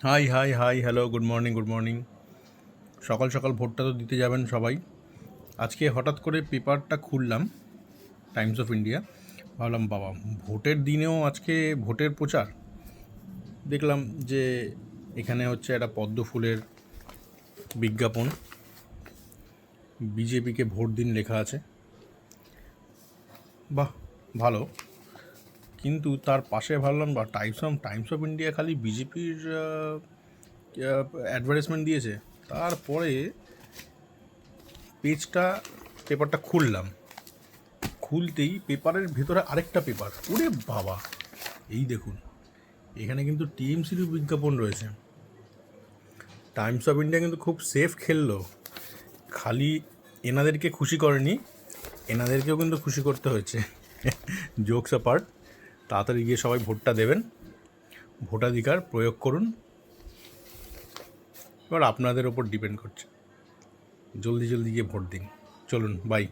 High high hi hello, good morning good morning. সকাল সকাল ভোটটা তো দিতে যাবেন সবাই। আজকে হঠাৎ করে পেপারটা খুললাম, টাইমস অফ ইন্ডিয়া। ভাবলাম বাবা, ভোটের দিনেও আজকে ভোটের প্রচার। দেখলাম যে এখানে হচ্ছে একটা পদ্ম ফুলের বিজ্ঞাপন, বিজেপিকে ভোট দিন লেখা আছে। বাহ, ভালো। কিন্তু তার পাশে ভাবলাম বা টাইমস অফ ইন্ডিয়া খালি বিজেপির অ্যাডভার্টাইজমেন্ট দিয়েছে। তারপরে পেপারটা খুললাম, খুলতেই পেপারের ভেতরে আরেকটা পেপার। ওরে বাবা, এই দেখুন, এখানে কিন্তু টিএমসিরও বিজ্ঞাপন রয়েছে। টাইমস অফ ইন্ডিয়া কিন্তু খুব সেফ খেললো। খালি এনাদেরকে খুশি করেনি, এনাদেরকেও কিন্তু খুশি করতে হয়েছে। জোকস অ্যাপার্ট, তাড়াতাড়ি গিয়ে সবাই ভোটটা দেবেন, ভোটাধিকার প্রয়োগ করুন। এবার আপনাদের ওপর ডিপেন্ড করছে, জলদি জলদি গিয়ে ভোট দিন। চলুন, বাই।